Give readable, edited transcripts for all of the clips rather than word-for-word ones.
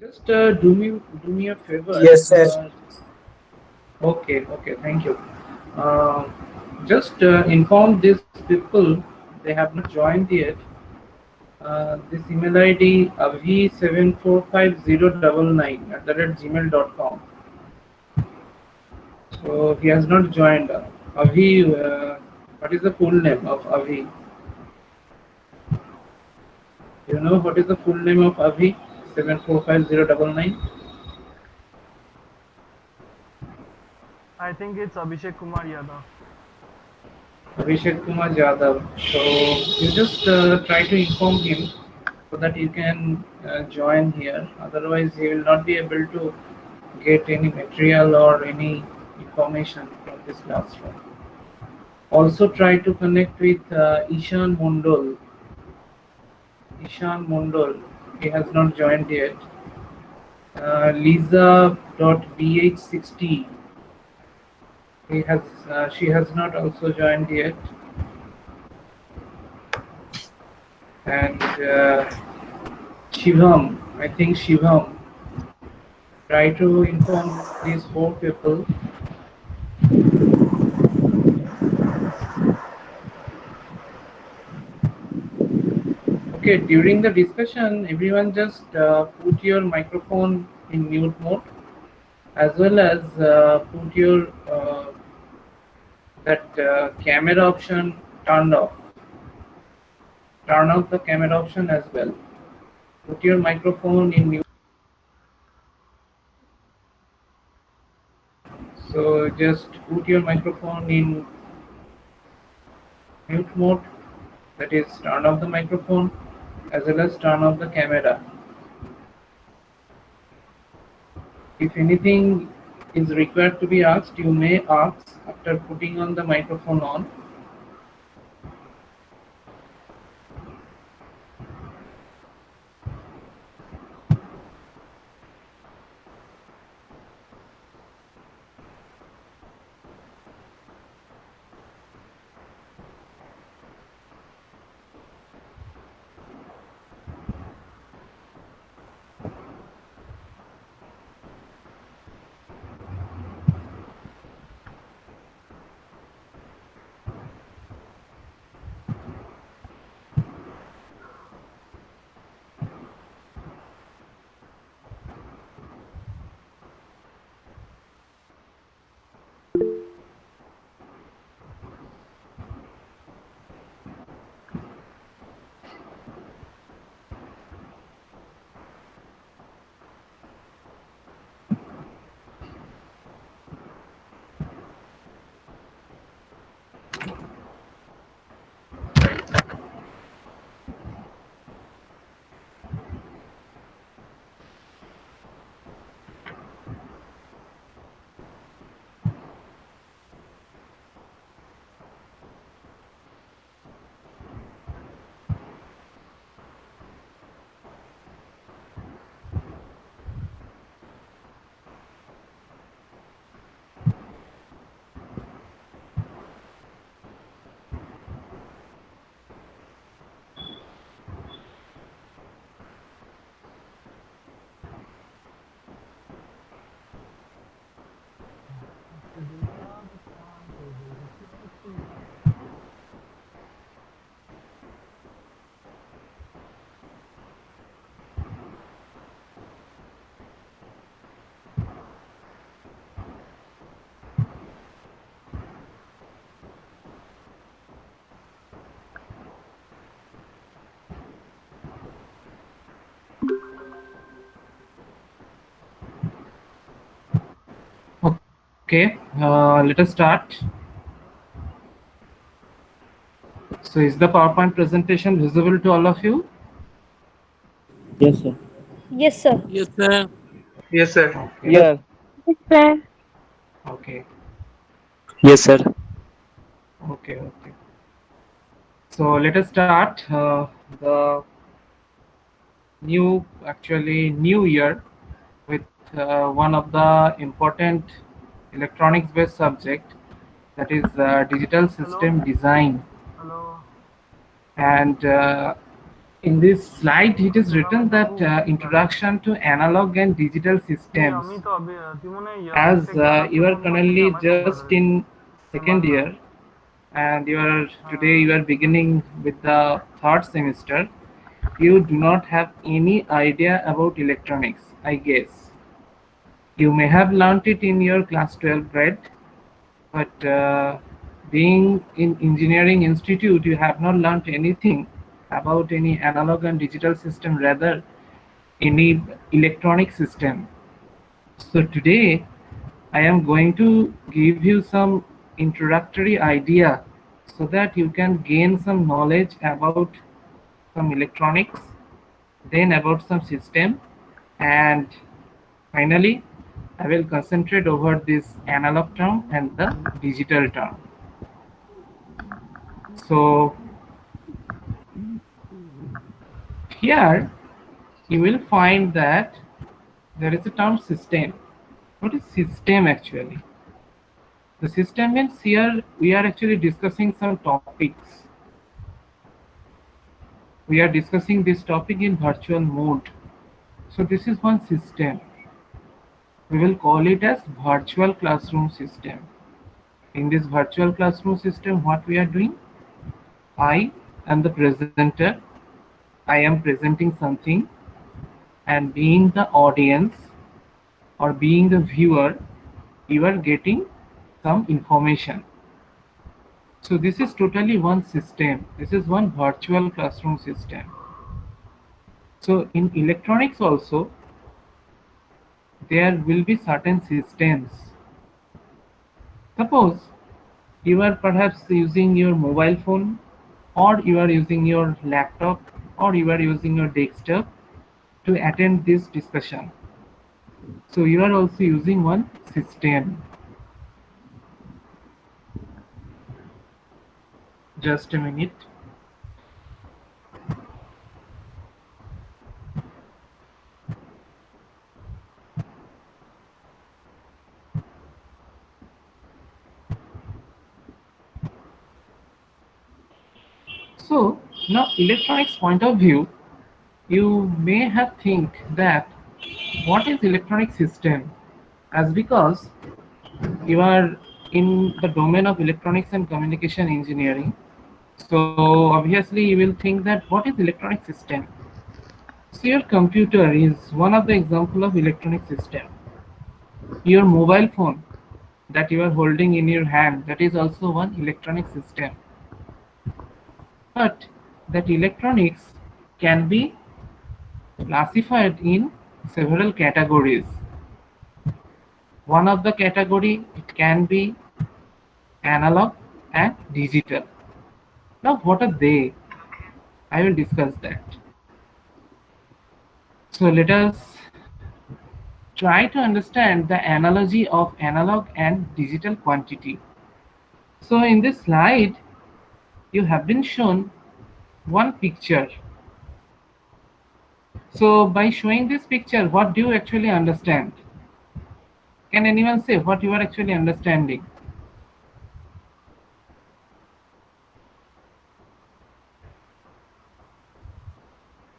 Just do me a favor. Yes, sir. Okay, thank you. Uh, just inform these people they have not joined yet. This email ID avi745099 @gmail.com. So he has not joined. Avi, what is the full name of Avi? You know what is the full name of Avi? 745099. I think it's Abhishek Kumar Yadav. Abhishek Kumar Jadhav. So you just try to inform him so that you can join here. Otherwise, he will not be able to get any material or any information from this classroom. Also, try to connect with Ishan Mondol. Ishan Mondol. He has not joined yet. Lisa.bh60. He has. She has not also joined yet. And Shivam, I think Shivam, try to inform these four people. Okay, during the discussion, everyone just put your microphone in mute mode as well as put your that camera option turned off. Turn off the camera option as well. Put your microphone in mute. So just put your microphone in mute mode, that is turn off the microphone as well as turn off the camera. If anything is required to be asked, you may ask after putting on the microphone on. Okay, let us start. So is the PowerPoint presentation visible to all of you? Yes, sir. Yes, sir. Yes, sir. Yes, sir. Okay. Yes. Yes, sir. Okay. Yes, sir. Okay. So let us start the new year with one of the important electronics based subject, that is digital Hello? system design. Hello? And In this slide, it is written that introduction to analog and digital systems. আমি তো তুই মনে হয় As mistake বানাচ্ছ you are কোন বই থেকে currently আমায় কোনটা just ধরেছে in second Bangla year, and today you are beginning with the third semester, you do not have any idea about electronics, I guess. You may have learnt it in your class 12 grade, but being in engineering institute, you have not learnt anything about any analog and digital system, rather any electronic system. So today I am going to give you some introductory idea so that you can gain some knowledge about some electronics, then about some system, and finally I will concentrate over this analog term and the digital term. So here you will find that there is a term system. What is system actually? The system means here we are actually discussing some topics. We are discussing this topic in virtual mode. So this is one system. We will call it as virtual classroom system. In this virtual classroom system, what we are doing? I am the presenter. I am presenting something, and being the audience or being the viewer, you are getting some information. So this is totally one system. This is one virtual classroom system. So in electronics also, there will be certain systems. Suppose you are perhaps using your mobile phone, or you are using your laptop, or you are using your desktop to attend this discussion. So you are also using one system. Just a minute. So now electronics point of view, you may have think that what is electronic system, as because you are in the domain of electronics and communication engineering. So obviously you will think that what is electronic system? So your computer is one of the example of electronic system. Your mobile phone that you are holding in your hand, that is also one electronic system. But that electronics can be classified in several categories. One of the category, it can be analog and digital. Now what are they? I will discuss that. So let us try to understand the analogy of analog and digital quantity. So in this slide, you have been shown one picture. So by showing this picture, what do you actually understand? Can anyone say what you are actually understanding?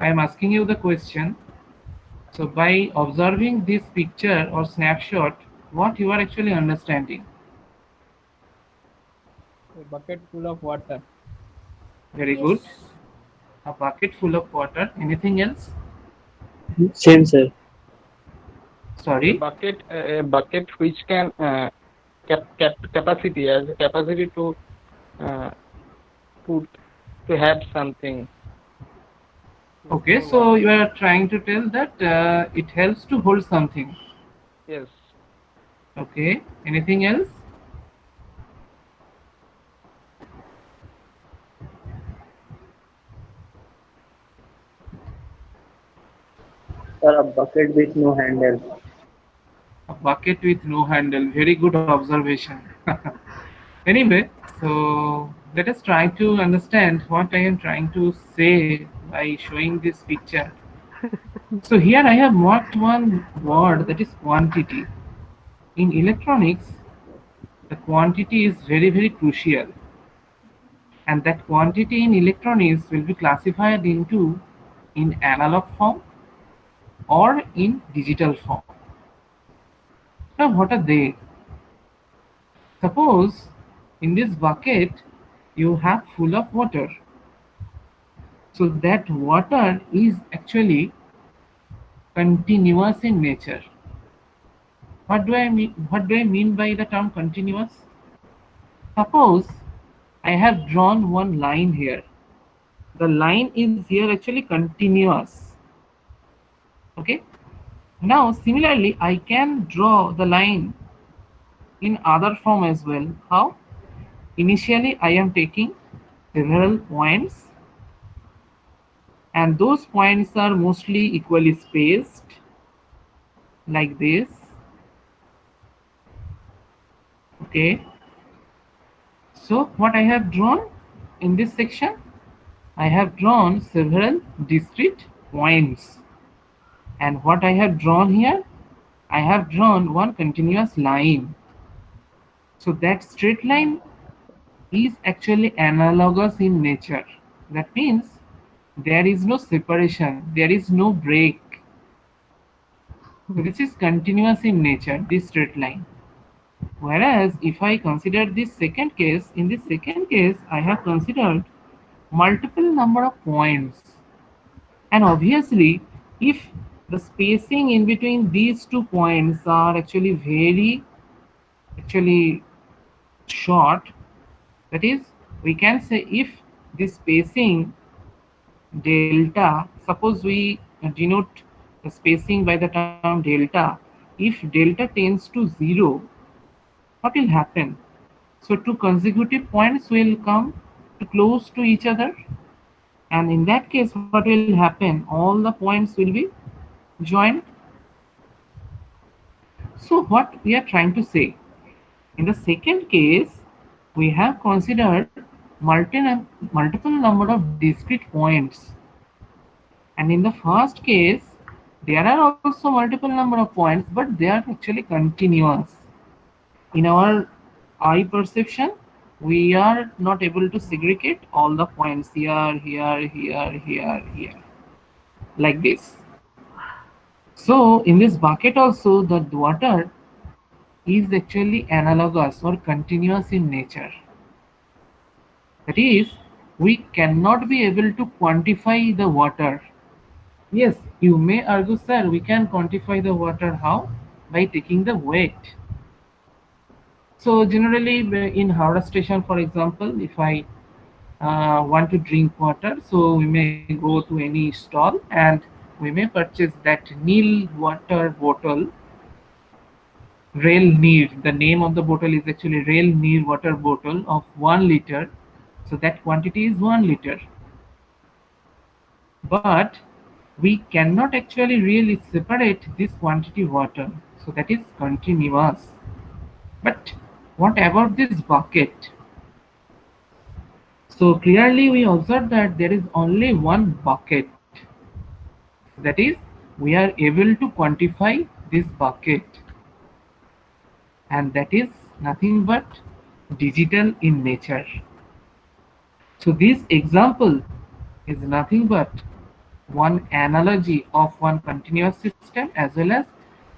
I am asking you the question. So by observing this picture or snapshot, what you are actually understanding? A bucket full of water. Very good. A bucket full of water. Anything else? Same, sir. Sorry. A bucket which can capacity as a capacity to put to have something. Okay, so you are trying to tell that it helps to hold something. Yes. Okay, anything else? Sir, a bucket with no handle. A bucket with no handle. Very good observation. Anyway, so let us try to understand what I am trying to say by showing this picture. So here I have marked one word, that is quantity. In electronics, the quantity is very crucial, and that quantity in electronics will be classified into in analog form or in digital form. Now, what are they? Suppose in this bucket you have full of water. So that water is actually continuous in nature. What do I mean? What do I mean by the term continuous? Suppose I have drawn one line here. The line is here actually continuous. Okay. Now similarly, I can draw the line in other form as well. How? Initially, I am taking several points, and those points are mostly equally spaced, like this. Okay. So what I have drawn in this section, I have drawn several discrete points, and what I have drawn here, I have drawn one continuous line. So that straight line is actually analogous in nature. That means there is no separation, there is no break. This is continuous in nature, this straight line. Whereas if I consider this second case, in this second case, I have considered multiple number of points. And obviously, if the spacing in between these 2 points are actually very short, that is, we can say if this spacing delta, suppose we denote the spacing by the term delta, if delta tends to 0, what will happen? So 2 consecutive points will come to close to each other, and in that case what will happen? All the points will be joined. So what we are trying to say, in the second case we have considered multiple number of discrete points, and in the first case there are also multiple number of points, but they are actually continuous. In our eye perception, we are not able to segregate all the points here, here, like this. So in this bucket also, the water is actually analogous or continuous in nature. That is, we cannot be able to quantify the water. Yes, you may argue, sir, we can quantify the water. How? By taking the weight. So generally in Howrah station, for example, if I want to drink water, so we may go to any stall and we may purchase that Nil water bottle, Rail Neer. The name of the bottle is actually Rail Neer water bottle of 1 liter. So that quantity is 1 liter. But we cannot actually really separate this quantity water. So that is continuous. But what about this bucket? So clearly we observe that there is only one bucket. That is, we are able to quantify this bucket, and that is nothing but digital in nature. So this example is nothing but one analogy of one continuous system as well as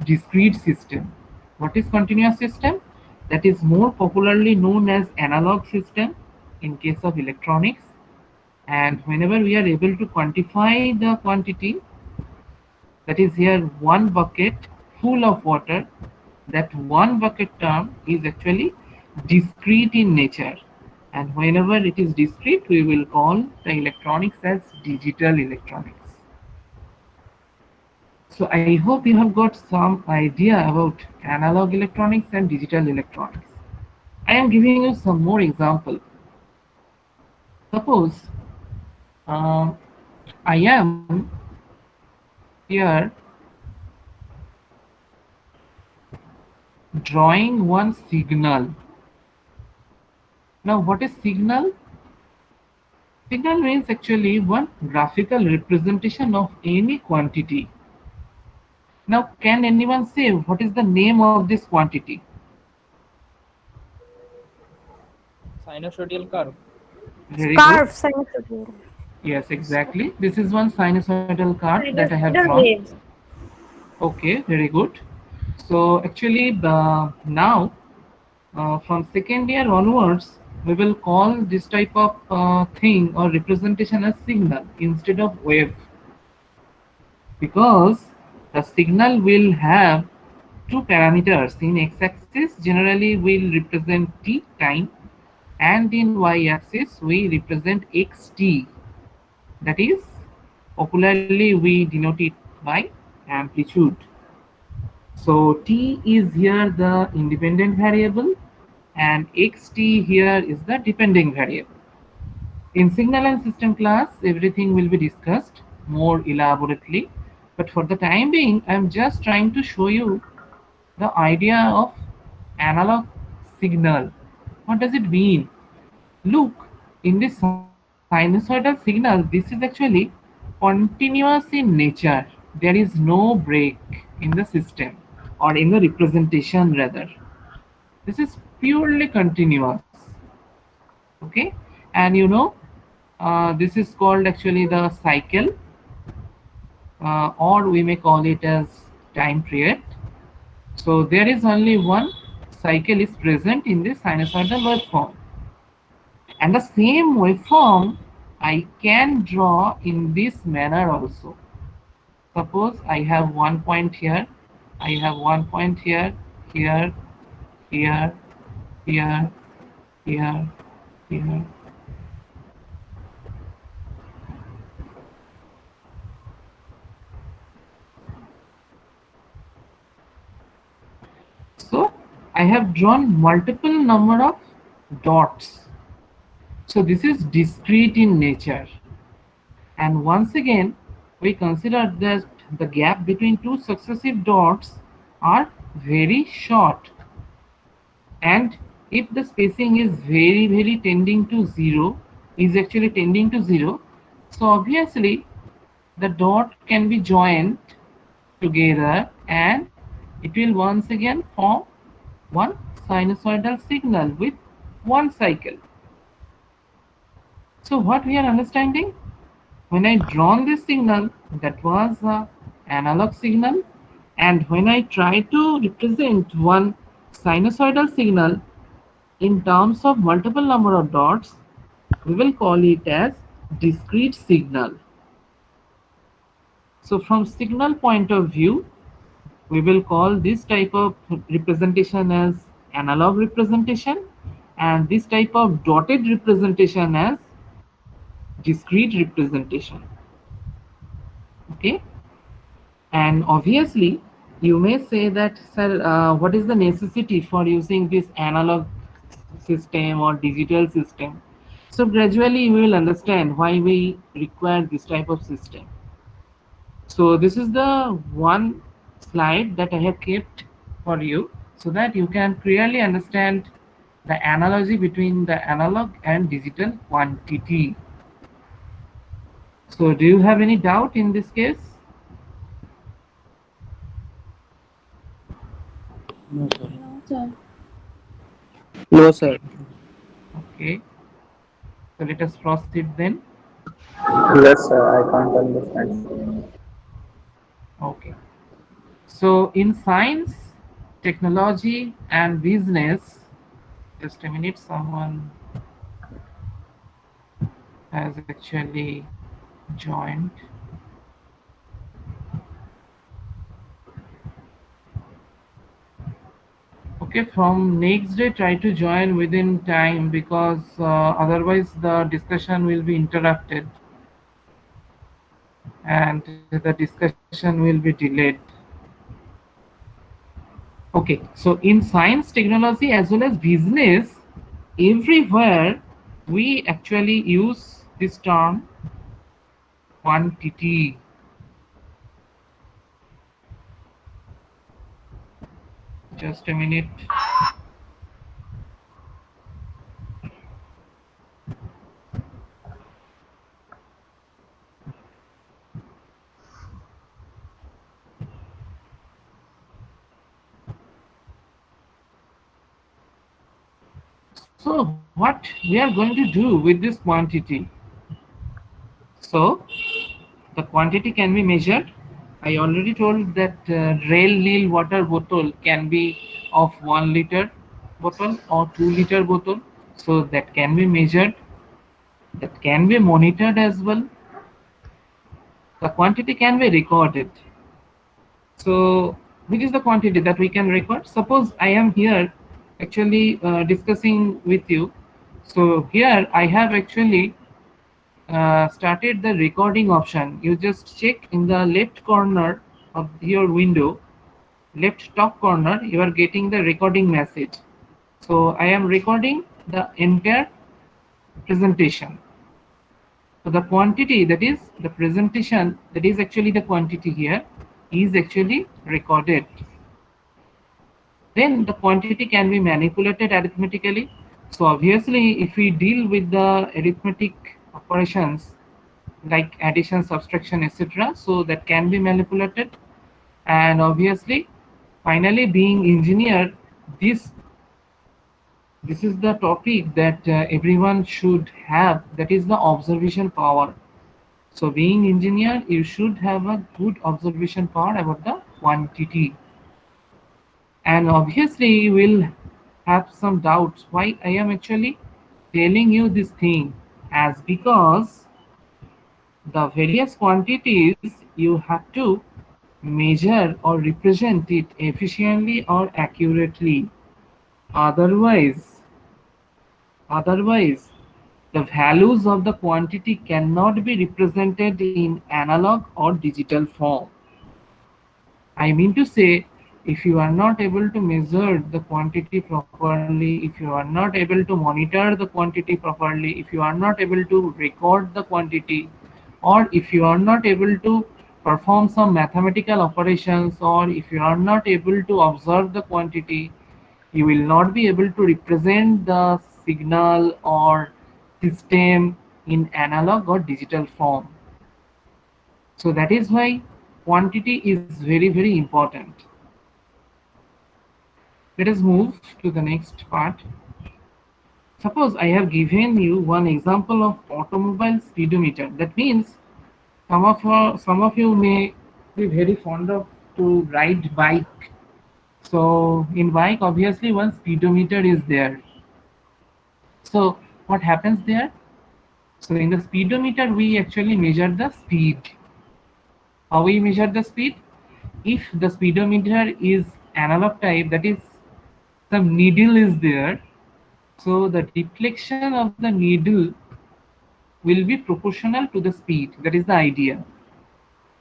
discrete system. What is continuous system? That is more popularly known as analog system in case of electronics. And whenever we are able to quantify the quantity, that is here one bucket full of water, that one bucket term is actually discrete in nature, and whenever it is discrete we will call the electronics as digital electronics. So I hope you have got some idea about analog electronics and digital electronics. I am giving you some more example. Suppose I am here drawing one signal. Now what is signal? Signal means actually one graphical representation of any quantity. Now can anyone say what is the name of this quantity? Sinusoidal curve. Very Scarf, good. sinusoidal. Yes, exactly. This is one sinusoidal card that I have Sinusoidal drawn. waves. Okay, very good. So actually, now from second year onwards, we will call this type of thing or representation as signal instead of wave, because the signal will have two parameters. In x-axis generally will represent t time, and in y-axis we represent xt, that is popularly we denote it by amplitude. So t is here the independent variable and xt here is the dependent variable. In signal and system class, everything will be discussed more elaborately, but for the time being, I'm just trying to show you the idea of analog signal. What does it mean? Look, in this sinusoidal signal, this is actually continuous in nature. There is no break in the system or in the representation rather. This is purely continuous. Okay, and this is called actually the cycle, or we may call it as time period. So there is only one cycle is present in the sinusoidal waveform, and the same waveform I can draw in this manner also. Suppose I have one point here, I have one point here, here, here, here, here, here. So I have drawn multiple number of dots. So this is discrete in nature. And once again, we consider that the gap between two successive dots are very short. And if the spacing is very tending to zero, is actually tending to zero, so obviously the dot can be joined together and it will once again form one sinusoidal signal with one cycle. So what we are understanding, when I drawn this signal, that was a analog signal, and when I try to represent one sinusoidal signal in terms of multiple number of dots, we will call it as discrete signal. So from signal point of view, we will call this type of representation as analog representation, and this type of dotted representation as discrete representation. Okay, and obviously you may say that, sir, what is the necessity for using this analog system or digital system? So gradually we will understand why we require this type of system. So this is the one slide that I have kept for you so that you can clearly understand the analogy between the analog and digital quantity. So do you have any doubt in this case? No, sir. No, sir. No, sir. Okay, so let us proceed then. Yes, sir. I can't understand. Okay, so in science, technology and business, just a minute, someone has actually joined. Okay, from next day try to join within time, because otherwise the discussion will be interrupted and the discussion will be delayed. Okay, so in science, technology as well as business, everywhere we actually use this term quantity. Just a minute. So what we are going to do with this quantity? So the quantity can be measured. I already told that rail nil water bottle can be of 1 liter bottle or 2 liter bottle. So that can be measured, that can be monitored as well. The quantity can be recorded. So which is the quantity that we can record? Suppose I am here actually discussing with you. So here I have actually started the recording option. You just check in the left corner of your window, left top corner, you are getting the recording message. So I am recording the entire presentation. So the quantity, that is the presentation, that is actually the quantity here, is actually recorded. Then the quantity can be manipulated arithmetically. So obviously if we deal with the arithmetic operations like addition, subtraction, etc., so that can be manipulated. And obviously finally, being engineer, this is the topic that everyone should have, that is the observation power. So being engineer, you should have a good observation power about the quantity. And obviously you will have some doubts why I am actually telling you this thing, as because the various quantities you have to measure or represent it efficiently or accurately. Otherwise, the values of the quantity cannot be represented in analog or digital form. I mean to say, if you are not able to measure the quantity properly, if you are not able to monitor the quantity properly, if you are not able to record the quantity, or if you are not able to perform some mathematical operations, or if you are not able to observe the quantity, you will not be able to represent the signal or system in analog or digital form. So that is why quantity is very, very important. Let us move to the next part. Suppose I have given you one example of automobile speedometer. That means some of you may be very fond of to ride bike. So in bike, obviously one speedometer is there. So what happens there? So in the speedometer, we actually measure the speed. How we measure the speed? If the speedometer is analog type, that is some needle is there, so the deflection of the needle will be proportional to the speed. That is the idea.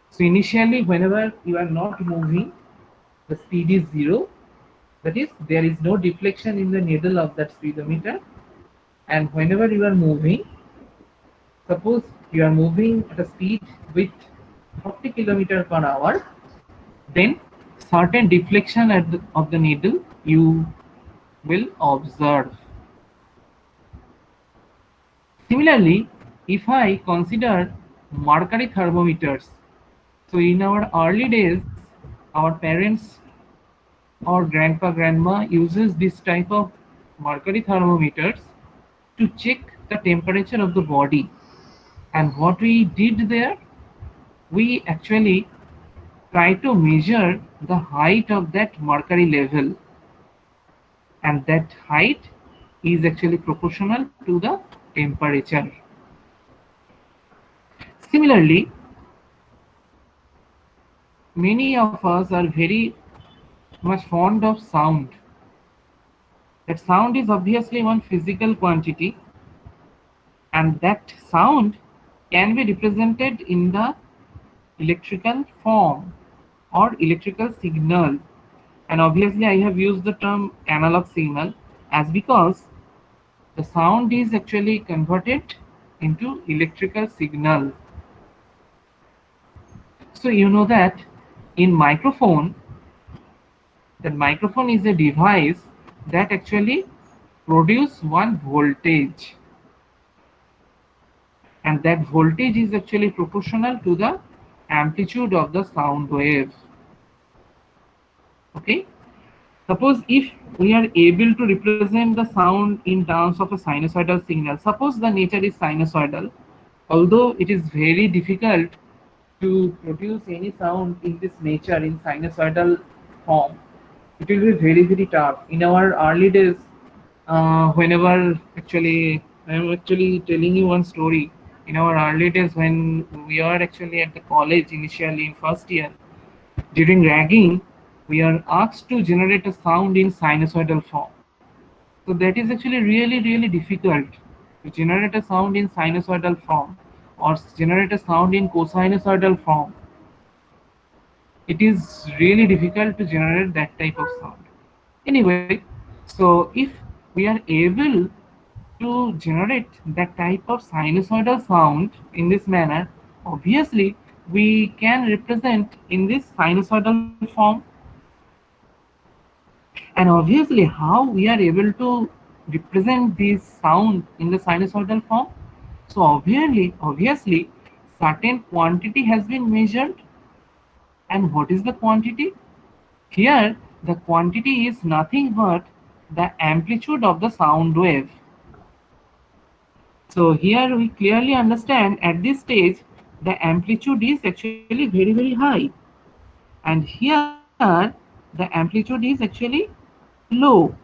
So initially, whenever you are not moving, the speed is 0. That is, there is no deflection in the needle of that speedometer. And whenever you are moving, suppose you are moving at a speed with 40 km per hour, then certain deflection of the needle you will observe. Similarly, if I consider mercury thermometers, so in our early days, our parents or grandpa grandma uses this type of mercury thermometers to check the temperature of the body. And what we did there, we actually try to measure the height of that mercury level, and that height is actually proportional to the temperature. Similarly, many of us are very much fond of sound. That sound is obviously one physical quantity, and that sound can be represented in the electrical form or electrical signal. And obviously I have used the term analog signal as because the sound is actually converted into electrical signal. So you know that in microphone, that microphone is a device that actually produce one voltage, and that voltage is actually proportional to the amplitude of the sound wave. Okay, suppose if we are able to represent the sound in terms of a sinusoidal signal, suppose the nature is sinusoidal, although it is very difficult to produce any sound in this nature in sinusoidal form, it will be very tough. In our early days, whenever actually I'm actually telling you one story. In our early days, when we are actually at the college initially in first year, during ragging, we are asked to generate a sound in sinusoidal form. So that is actually really difficult to generate a sound in sinusoidal form or generate a sound in cosinusoidal form. It is really difficult to generate that type of sound. Anyway, so if we are able to generate that type of sinusoidal sound in this manner, obviously we can represent in this sinusoidal form. And obviously, how we are able to represent this sound in the sinusoidal form? So obviously, certain quantity has been measured. And what is the quantity? Here, the quantity is nothing but the amplitude of the sound wave. So here we clearly understand at this stage the amplitude is actually very high, and here the amplitude is actually low.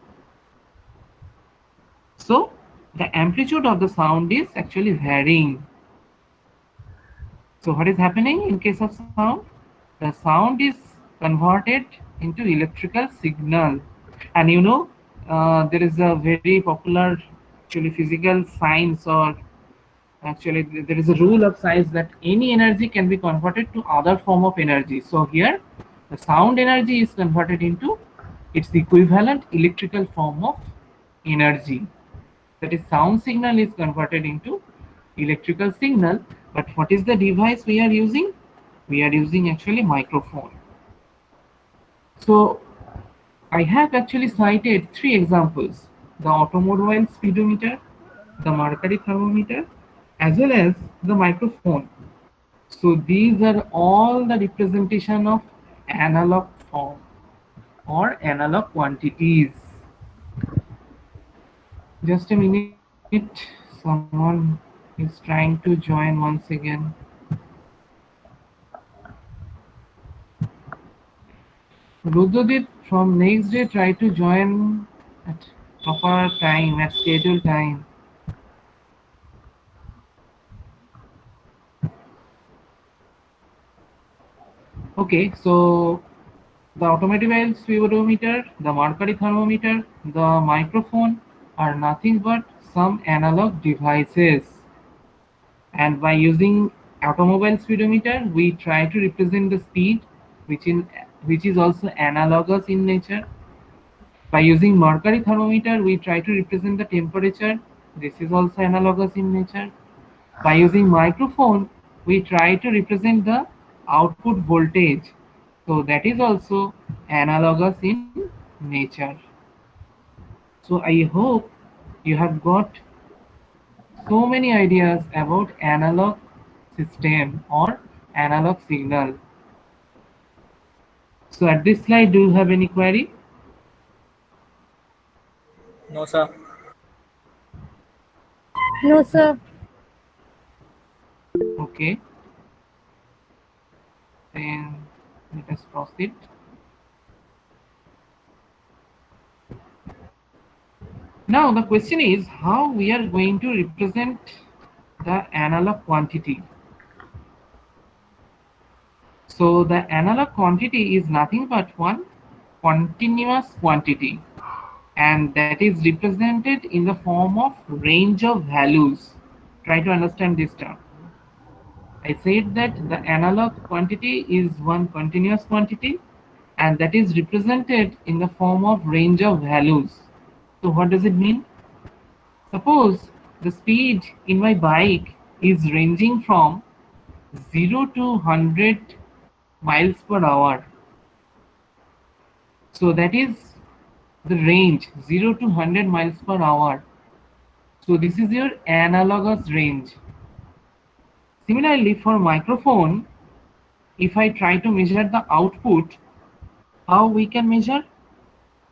So the amplitude of the sound is actually varying. So what is happening in case of sound? The sound is converted into electrical signal. And you know, there is a very popular actually physical science, or actually there is a rule of science that any energy can be converted to other form of energy. So here the sound energy is converted into its equivalent electrical form of energy. That is, sound signal is converted into electrical signal. But what is the device we are using? We are using actually microphone. So I have actually cited three examples: the automobile speedometer, the mercury thermometer, as well as the microphone. So these are all the representation of analog form or analog quantities. Just a minute, someone is trying to join once again. Rudodip from next day try to join at proper time, at scheduled time. Okay, so the automobile speedometer, the mercury thermometer, the microphone are nothing but some analog devices. And by using automobile speedometer, we try to represent the speed, which is also analogous in nature. By using mercury thermometer, we try to represent the temperature. This is also analogous in nature. By using microphone, we try to represent the output voltage. So that is also analogous in nature. So I hope you have got so many ideas about analog system or analog signal. So at this slide, do you have any query? No, sir. No, sir. Okay, then let us proceed. Now the question is how we are going to represent the analog quantity. So the analog quantity is nothing but one continuous quantity, and that is represented in the form of range of values. Try to understand this term. I said that the analog quantity is one continuous quantity, and that is represented in the form of range of values. So what does it mean? Suppose the speed in my bike is ranging from 0 to 100 miles per hour. So that is the range 0 to 100 miles per hour. So this is your analogous range. Similarly, for microphone, if I try to measure the output, how we can measure?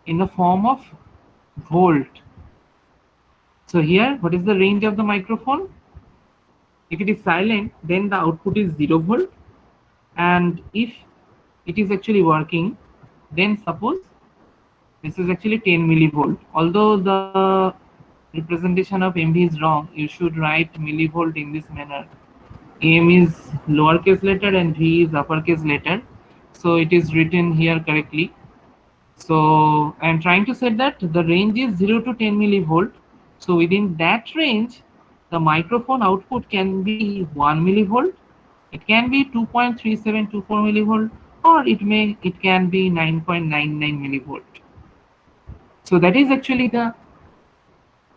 In the form of volt. So here, what is the range of the microphone? If it is silent, then the output is 0 volt, and if it is actually working, then suppose this is actually 10 millivolt. Although the representation of MV is wrong, you should write millivolt in this manner. M is lowercase letter and V is uppercase letter, so it is written here correctly. So I'm trying to say that the range is 0 to 10 millivolt. So within that range, the microphone output can be 1 millivolt, it can be 2.3724 millivolt, or it can be 9.99 millivolt. So that is actually the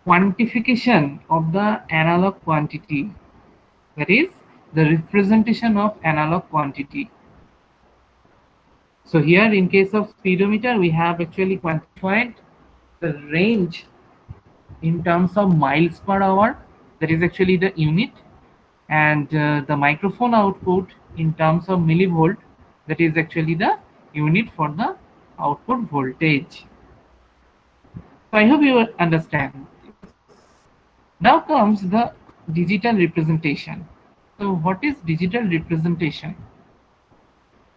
quantification of the analog quantity. That is the representation of analog quantity. So here in case of speedometer, we have actually quantified the range in terms of miles per hour, that is actually the unit, and the microphone output in terms of millivolt, that is actually the unit for the output voltage. So I hope you understand. Now comes the digital representation. So what is digital representation?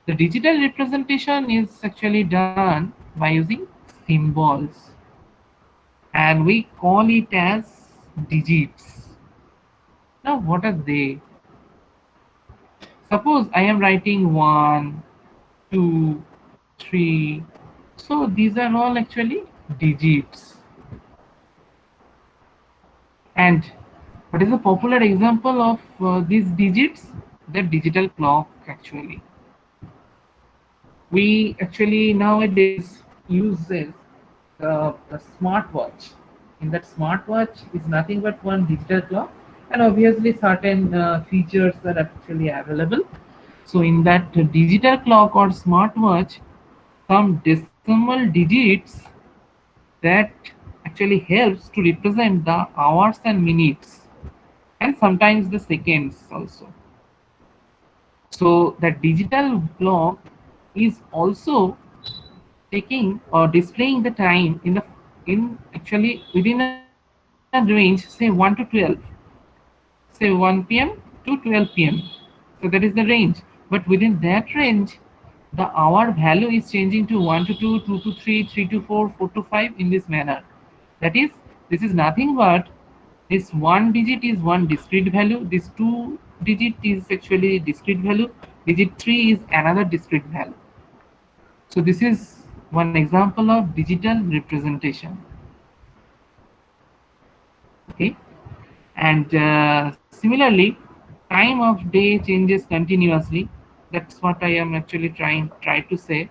The digital representation is actually done by using symbols, and we call it as digits. Now what are they? Suppose I am writing 1, 2, 3. So these are all actually digits. And what is a popular example of these digits? The digital clock actually. We actually nowadays uses a smartwatch. In that smartwatch is nothing but one digital clock, and obviously certain features are actually available. So in that digital clock or smartwatch, some decimal digits that actually helps to represent the hours and minutes, and sometimes the seconds also. So that digital clock is also taking or displaying the time in actually within a range, say 1 to 12, say 1 p.m. to 12 p.m. So that is the range, but within that range the hour value is changing to 1 to 2, 2 to 3, 3 to 4, 4 to 5, in this manner. That is, this is nothing but this one digit is one discrete value, this two digit is actually discrete value, digit 3 is another discrete value. So this is one example of digital representation. Okay, and similarly, time of day changes continuously. That's what I am actually try to say.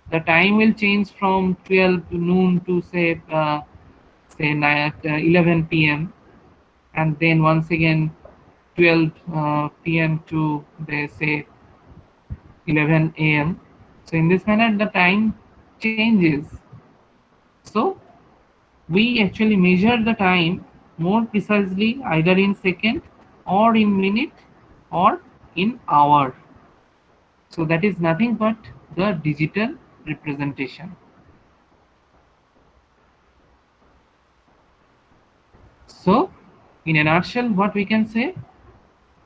The time will change from 12 to noon to say 11 p.m. and then once again 12 p.m. to they say 11 a.m. So in this manner the time changes. So we actually measure the time more precisely either in second or in minute or in hour. So that is nothing but the digital representation. So in a nutshell, what we can say,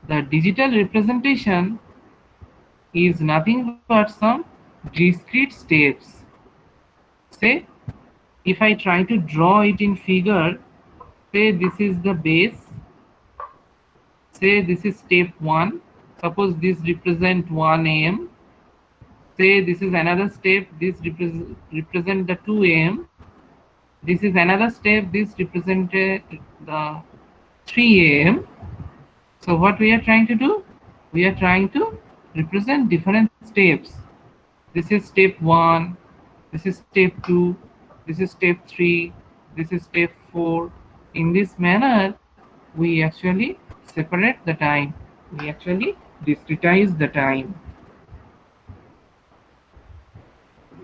the digital representation is nothing but some discrete steps. Say if I try to draw it in figure, say this is the base, say this is step 1, suppose this represent 1 am, say this is another step, this represent the 2 am, this is another step, this represented the 3 am. So what we are trying to do, we are trying to represent different steps. This is step 1, this is step 2, this is step 3, this is step 4. In this manner we actually separate the time, we actually discretize the time.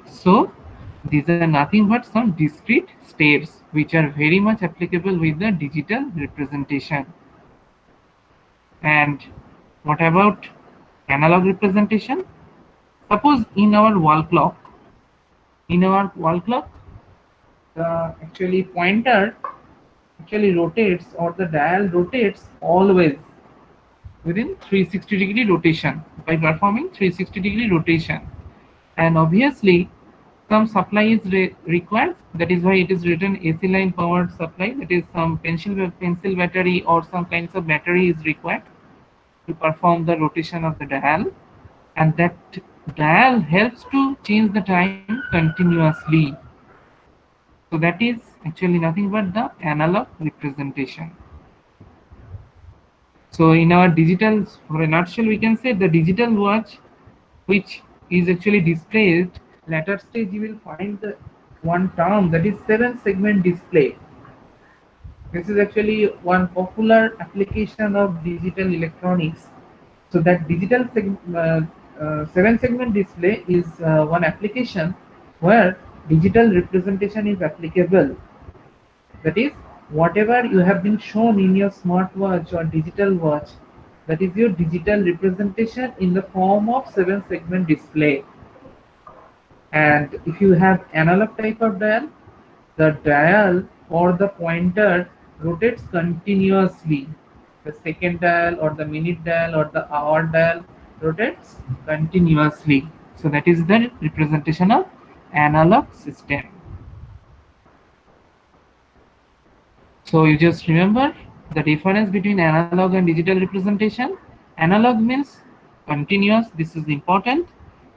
So these are nothing but some discrete steps which are very much applicable with the digital representation. And what about analog representation? Suppose in our wall clock, the actually pointer actually rotates, or the dial rotates always within 360-degree rotation, by performing 360-degree rotation. And obviously some supply is required, that is why it is written AC line powered supply, that is some pencil battery or some kinds of battery is required to perform the rotation of the dial, and that dial helps to change the time continuously. So that is actually nothing but the analog representation. So in our digital, for a nutshell, we can say the digital watch, which is actually displayed later stage, you will find the one term, that is 7-segment display. This is actually one popular application of digital electronics. So that 7-segment display is one application where digital representation is applicable. That is, whatever you have been shown in your smartwatch or digital watch, that is your digital representation in the form of 7-segment display. And if you have analog type of dial, the dial or the pointer rotates continuously. The second dial or the minute dial or the hour dial rotates continuously. So that is the representation of analog system. So you just remember the difference between analog and digital representation. Analog means continuous, this is important,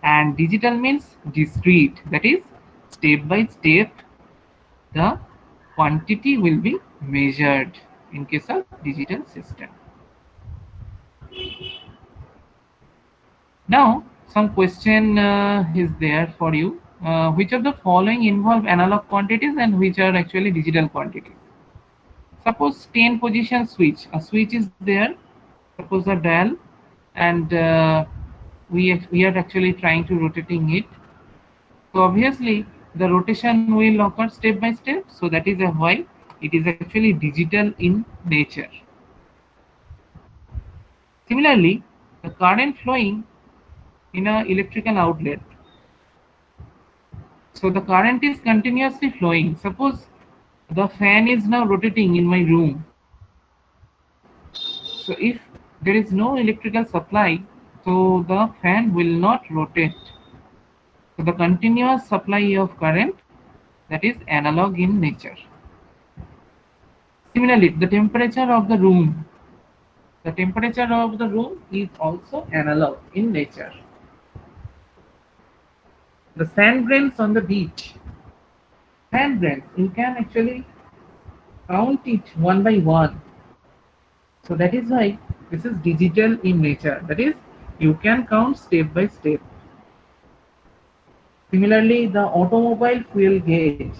and digital means discrete, that is step by step the quantity will be measured in case of digital system. Now some question is there for you. Which of the following involve analog quantities and which are actually digital quantities? Suppose 10 position switch, a switch is there, suppose a dial, and we are actually trying to rotating it. So obviously the rotation will occur step by step, so that is a why it is actually digital in nature. Similarly, the current flowing in a electrical outlet, so the current is continuously flowing. Suppose the fan is now rotating in my room, so if there is no electrical supply, so the fan will not rotate. So the continuous supply of current, that is analog in nature. Similarly, the temperature of the room, the temperature of the room is also analog in nature. The sand grains on the beach, sand grains, you can actually count it one by one. So that is why this is digital in nature, that is you can count step by step. Similarly, the automobile fuel gauge.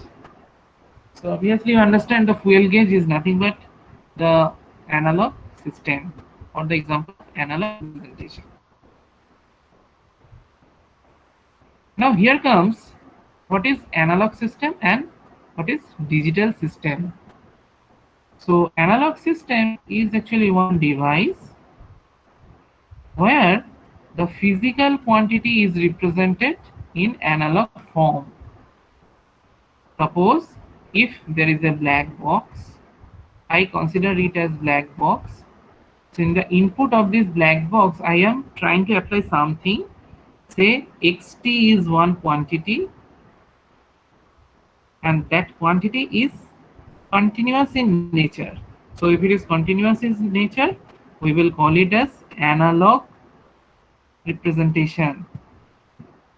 So obviously you understand the fuel gauge is nothing but the analog system or the example of analog representation. Now here comes what is analog system and what is digital system. So analog system is actually one device where the physical quantity is represented in analog form. Suppose if there is a black box, I consider it as black box. So in the input of this black box, I am trying to apply something. Say xt is one quantity, and that quantity is continuous in nature. So if it is continuous in nature, we will call it as analog representation.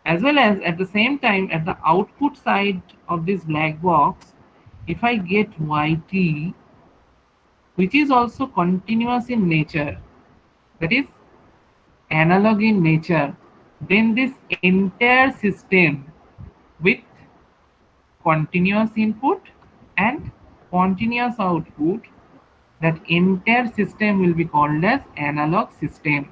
As well as at the same time, at the output side of this black box, if I get yt, which is also continuous in nature, that is analog in nature, then this entire system with continuous input and continuous output, that entire system will be called as analog system.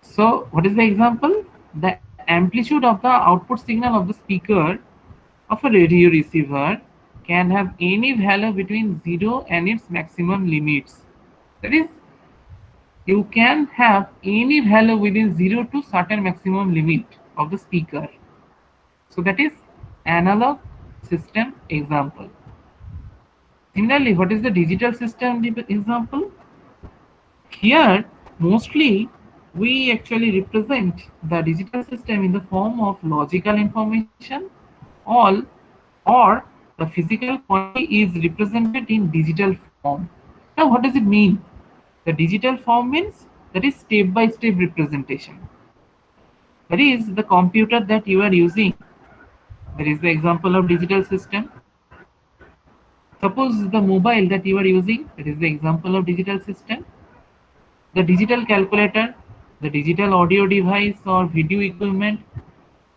So what is the example? The amplitude of the output signal of the speaker of a radio receiver can have any value between 0 and its maximum limits. That is, you can have any value within 0 to certain maximum limit of the speaker. So that is analog system example. Similarly, what is the digital system example? Here, mostly we actually represent the digital system in the form of logical information, all or the physical quantity is represented in digital form. Now, what does it mean? The digital form means that is step-by-step representation. That is the computer that you are using. That is the example of digital system. Suppose the mobile that you are using, that is the example of digital system. The digital calculator, the digital audio device or video equipment,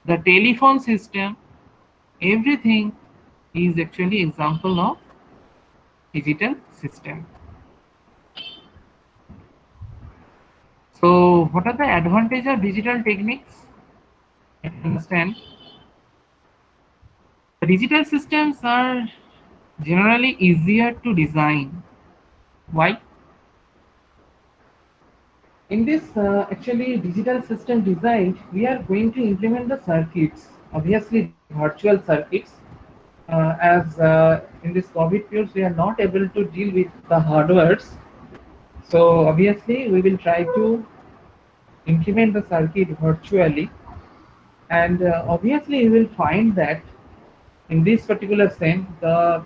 the telephone system, everything is actually example of digital system. So what are the advantages of digital techniques? I understand. The digital systems are generally easier to design. Why? In this actually digital system design, we are going to implement the circuits, obviously the virtual circuits, as in this COVID period we are not able to deal with the hardwares. So obviously we will try to implement the circuit virtually, and obviously you will find that in this particular sense the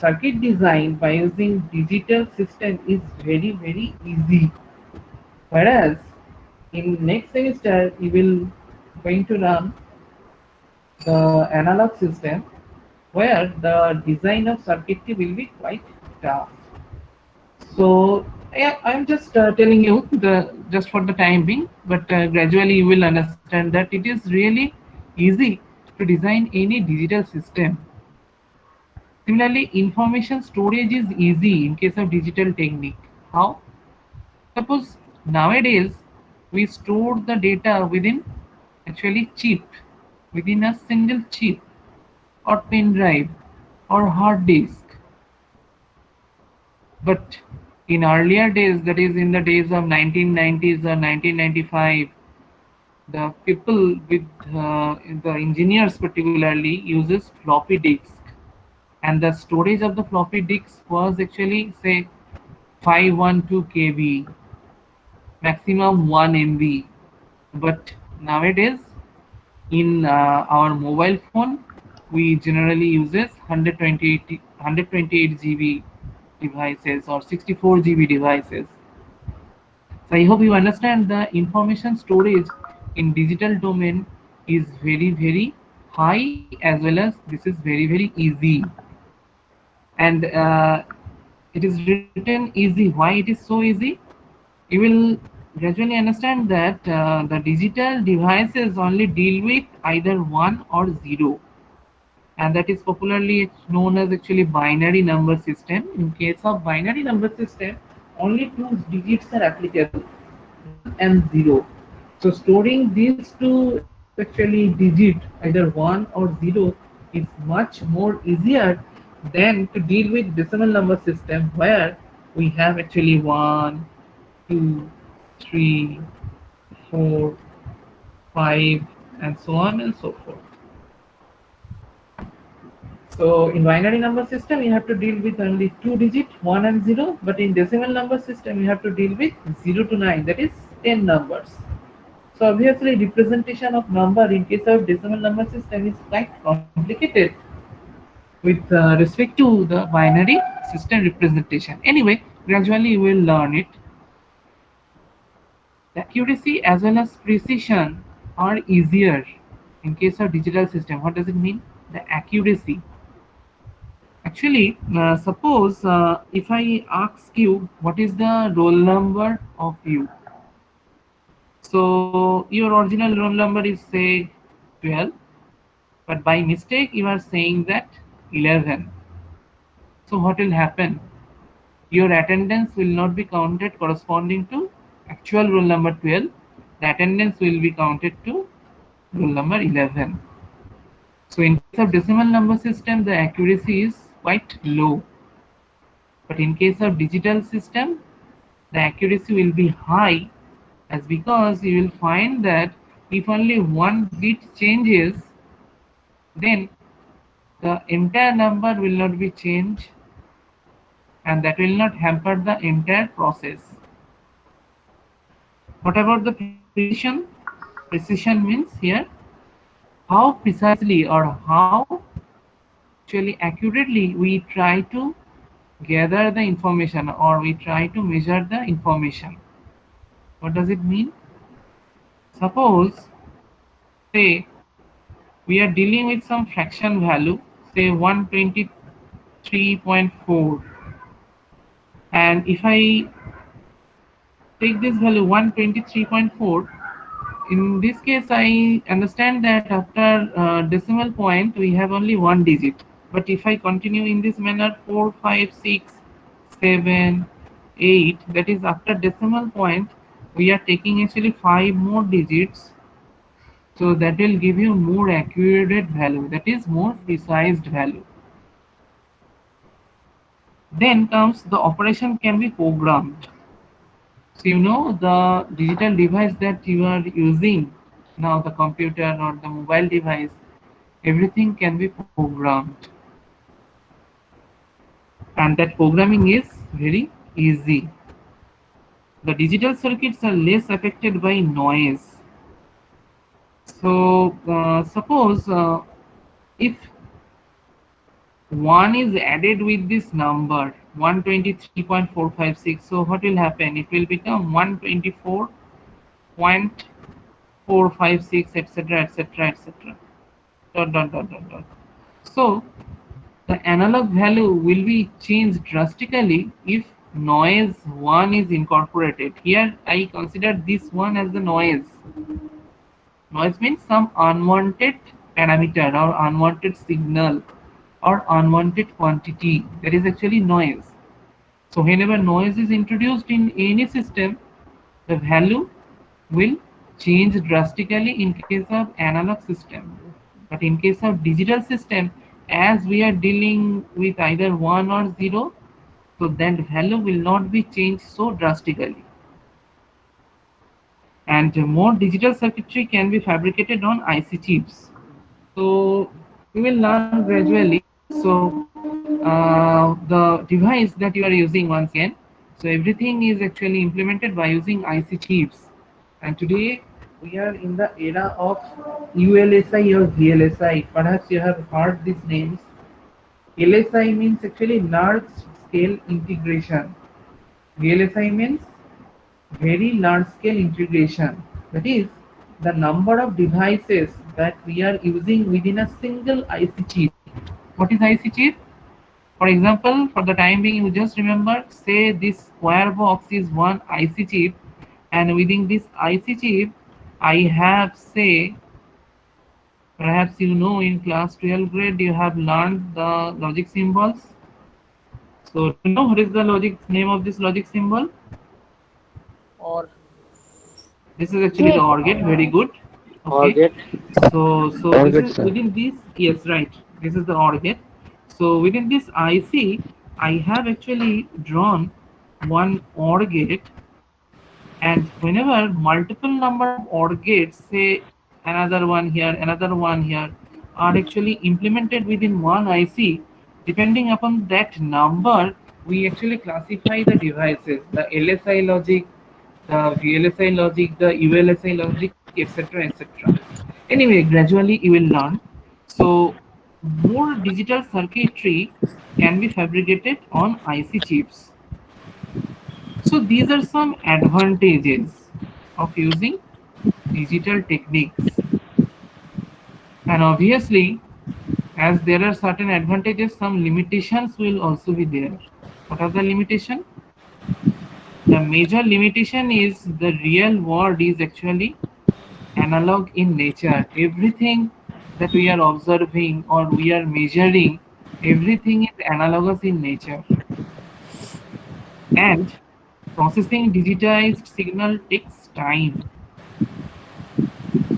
circuit design by using digital system is very easy, whereas in next semester you will going to learn the analog system where the design of circuitry will be quite tough. So yeah, I'm just telling you the just for the time being, but gradually you will understand that it is really easy to design any digital system. Similarly, information storage is easy in case of digital technique. How? Suppose nowadays we store the data within actually chip, within a single chip or pen drive or hard disk. But in earlier days, that is in the days of 1990s or 1995, the people with the engineers particularly uses floppy disk, and the storage of the floppy disk was actually say 512 KB, maximum 1 MB. But nowadays in our mobile phone, we generally uses 128 GB devices or 64 GB devices. So I hope you understand the information storage in digital domain is very high, as well as this is very easy, and it is written easy. Why it is so easy? You will gradually understand that the digital devices only deal with either 1 or 0, and that is popularly known as actually binary number system. In case of binary number system, only two digits are applicable, 1 and 0. So storing these two actually digit, either 1 or 0, is much more easier than to deal with decimal number system where we have actually 1, 2, 3, 4, 5, and so on and so forth. So in binary number system, you have to deal with only two digit, 1 and 0, but in decimal number system, you have to deal with 0 to 9, that is 10 numbers. So obviously representation of number in case of decimal number system is quite complicated with respect to the binary system representation. Anyway, gradually you will learn it. The accuracy as well as precision are easier in case of digital system. What does it mean? The accuracy. Actually, suppose if I ask you what is the roll number of you. So your original roll number is say 12, but by mistake you are saying that 11. So what will happen? Your attendance will not be counted corresponding to actual roll number 12. The attendance will be counted to roll number 11. So in case of decimal number system, the accuracy is quite low. But in case of digital system, the accuracy will be high, as because you will find that if only one bit changes, then the entire number will not be changed, and that will not hamper the entire process. What about the precision? Precision means here how precisely or how actually accurately we try to gather the information or we try to measure the information. What does it mean? Suppose, say, we are dealing with some fraction value, say 123.4, and if I take this value 123.4, in this case I understand that after decimal point we have only one digit, but if I continue in this manner 4, 5, 6, 7, 8, that is after decimal point we are taking actually 5 more digits, so that will give you more accurate value, that is more precise value. Then comes the operation can be programmed. So you know the digital device that you are using now, the computer or the mobile device, everything can be programmed, and that programming is very easy. The digital circuits are less affected by noise. So suppose if 1 is added with this number 123.456, so what will happen? It will become 124.456, etc., etc., etc. Dot dot dot dot dot. So the analog value will be changed drastically if noise 1 is incorporated. Here I consider this one as the noise. Noise means some unwanted parameter or unwanted signal or unwanted quantity. That is actually noise. So whenever noise is introduced in any system, the value will change drastically in case of analog system. But in case of digital system, as we are dealing with either 1 or 0, so that value will not be changed so drastically. And more digital circuitry can be fabricated on IC chips. So we will learn gradually. So the device that you are using, once again, so everything is actually implemented by using IC chips. And today we are in the era of ULSI or VLSI. Perhaps you have heard these names. LSI means actually large scale integration. VLSI means very large scale integration. That is the number of devices that we are using within a single IC chip. What is IC chip? For example, for the time being, you just remember, say this square box is one IC chip, and within this IC chip, I have, say, perhaps you know in class 12 grade you have learned the logic symbols. So do you know what is the logic name of this logic symbol? Or This is actually the OR gate. Very good. or Okay. get So OR this gate, is sir. within this. Yes, right. This is the OR gate. So within this IC, I have actually drawn one OR gate, and whenever multiple number of OR gates, say another one here, another one here, are actually implemented within one IC, depending upon that number, we actually classify the devices, the LSI logic, the VLSI logic, the ULSI logic, etc., etc. Anyway, gradually you will learn. So more digital circuitry can be fabricated on IC chips. So these are some advantages of using digital techniques. And obviously, as there are certain advantages, some limitations will also be there. What are the limitations? The major limitation is the real world is actually analog in nature. Everything that we are observing or we are measuring, everything is analogous in nature. And processing digitized signal takes time.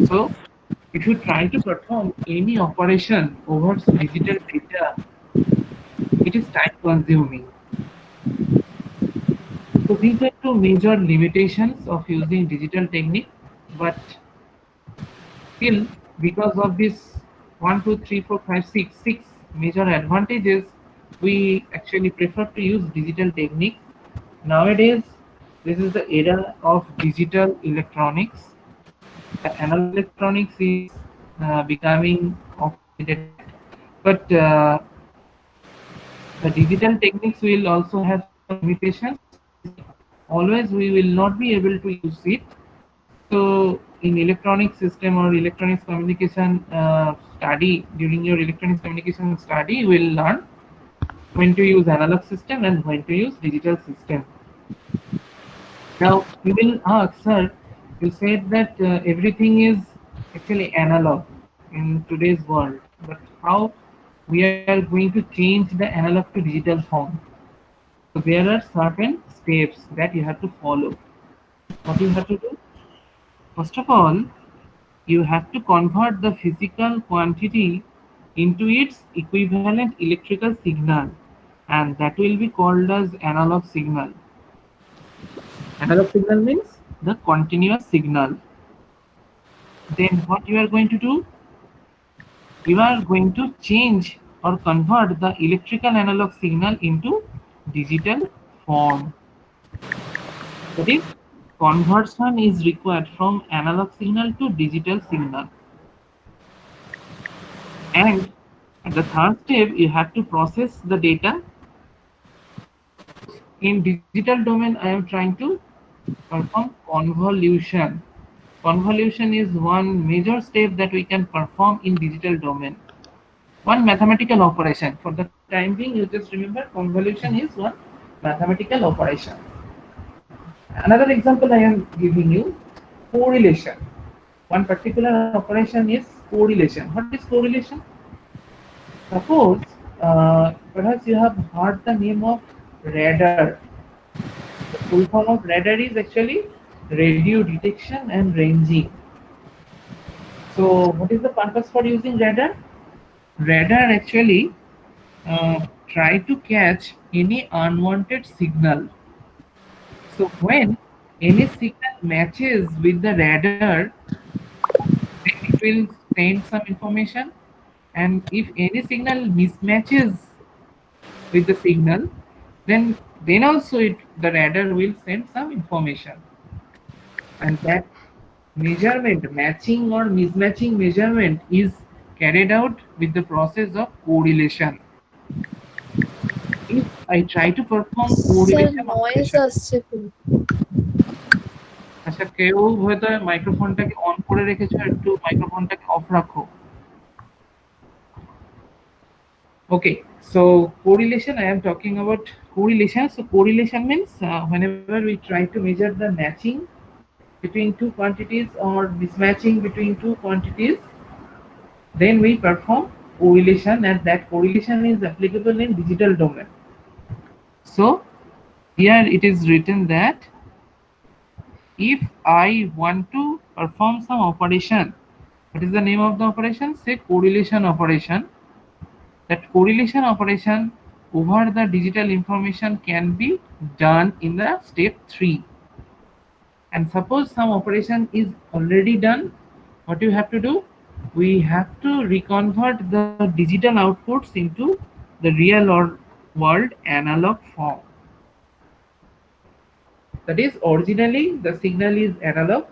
So if you try to perform any operation over digital data, it is time consuming. So these are two major limitations of using digital technique, but still, because of this 1, 2, 3, 4, 5, 6 major advantages, we actually prefer to use digital technique. Nowadays, this is the era of digital electronics. The analog electronics is becoming obsoleted, but the digital techniques will also have some limitations. That is, always we will not be able to use it. So, in electronic system or electronics communication study, during your electronics communication study, you will learn when to use analog system and when to use digital system. Now, you will ask, sir, you said that everything is actually analog in today's world, but how we are going to change the analog to digital form? So there are certain steps that you have to follow. What you have to do? First of all, you have to convert the physical quantity into its equivalent electrical signal, and that will be called as analog signal. Analog signal means the continuous signal. Then what you are going to do? You are going to change or convert the electrical analog signal into digital form. That is, conversion is required from analog signal to digital signal. And at the third step, you have to process the data. In digital domain, I am trying to perform convolution. Convolution is one major step that we can perform in digital domain. One mathematical operation. For the time being, you just remember convolution is one mathematical operation. Another example I am giving you, correlation. One particular operation is correlation. What is correlation? Suppose perhaps you have heard the name of radar. The full form of radar is actually radio detection and ranging. So what is the purpose for using radar? Radar actually try to catch any unwanted signal. So when any signal matches with the radar, then it will send some information, and if any signal mismatches with the signal, then also the radar will send some information, and that measurement, matching or mismatching measurement, is carried out with the process of correlation. If I try to perform Sir, correlation noise operation, আসছে খুব। আচ্ছা কেউ হয়তো মাইক্রোফোনটাকে on করে রেখেছো, একটু মাইক্রোফোনটাকে of রাখো। Okay, so correlation, I am talking about correlation. So correlation means whenever we try to measure the matching between two quantities or mismatching between two quantities, then we perform correlation, and that correlation is applicable in digital domain. So here it is written that if I want to perform some operation, what is the name of the operation? Say correlation operation. That correlation operation over the digital information can be done in the step 3. And suppose some operation is already done, what you have to do? We have to reconvert the digital outputs into the real or world analog form. That is, originally the signal is analog,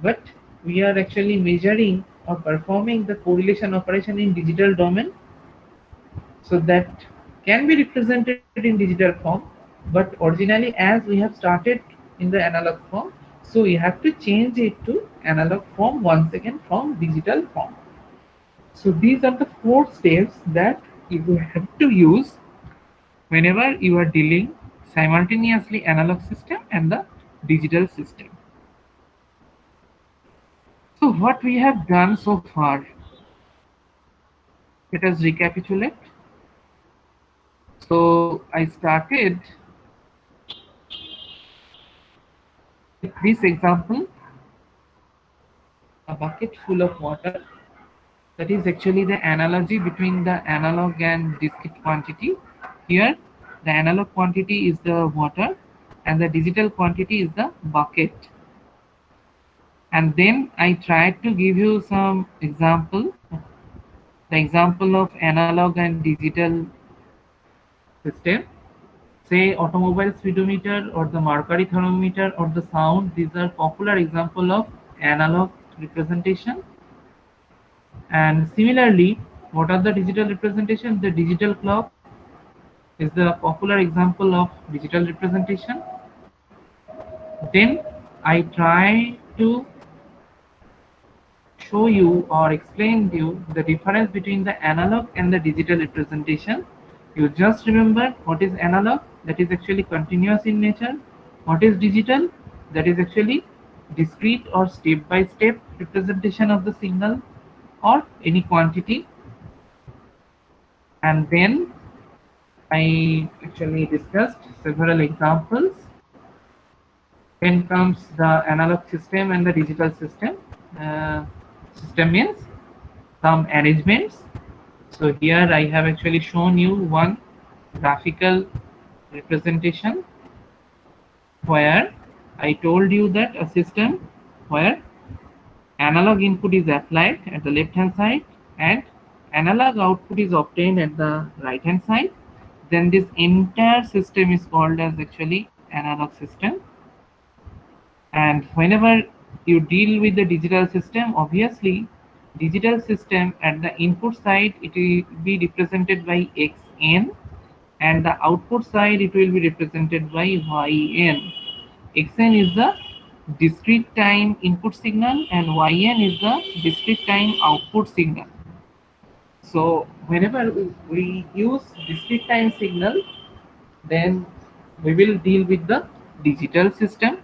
but we are actually measuring or performing the correlation operation in digital domain, so that can be represented in digital form, but originally as we have started in the analog form, so we have to change it to analog form once again from digital form. So these are the 4 steps that you have to use whenever you are dealing simultaneously analog system and the digital system. So what we have done so far, let us recapitulate. So I started with this example, a bucket full of water. That is actually the analogy between the analog and discrete quantity. Here, the analog quantity is the water and the digital quantity is the bucket. And then I tried to give you some example, the example of analog and digital system. Say automobile speedometer or the mercury thermometer or the sound. These are popular example of analog representation. And similarly, what are the digital representation? The digital clock is the popular example of digital representation. Then I try to show you or explain to you the difference between the analog and the digital representation. You just remember what is analog, that is actually continuous in nature. What is digital, that is actually discrete or step by step representation of the signal or any quantity. And then I actually discussed several examples. Then comes the analog system and the digital system. System means some arrangements. So here I have actually shown you one graphical representation where I told you that a system where analog input is applied at the left hand side and analog output is obtained at the right hand side, then this entire system is called as actually analog system. And whenever you deal with the digital system, obviously digital system at the input side it will be represented by xn, and the output side it will be represented by yn. Xn is the discrete time input signal and yn is the discrete time output signal. So whenever we use discrete time signal, then we will deal with the digital system.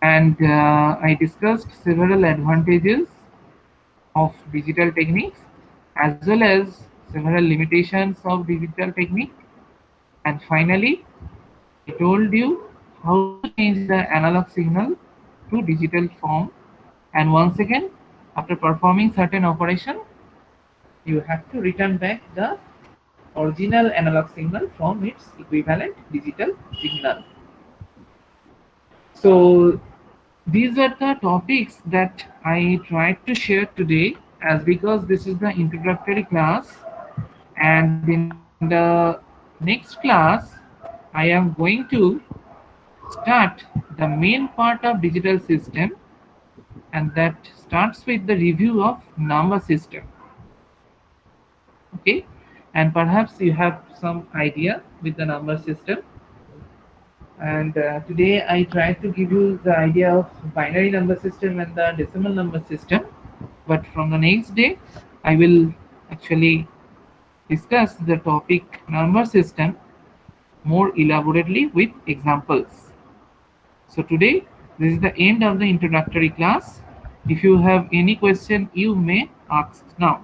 And I discussed several advantages of digital techniques as well as several limitations of digital technique. And finally, I told you how to change the analog signal to digital form. And once again, after performing certain operation, you have to return back the original analog signal from its equivalent digital signal. So these are the topics that I tried to share today, as because this is the introductory class, and in the next class I am going to start the main part of digital system, and that starts with the review of number system. Okay, and perhaps you have some idea with the number system. And today I tried to give you the idea of binary number system and the decimal number system, but from the next day I will actually discuss the topic number system more elaborately with examples. So today this is the end of the introductory class. If you have any question, you may ask now.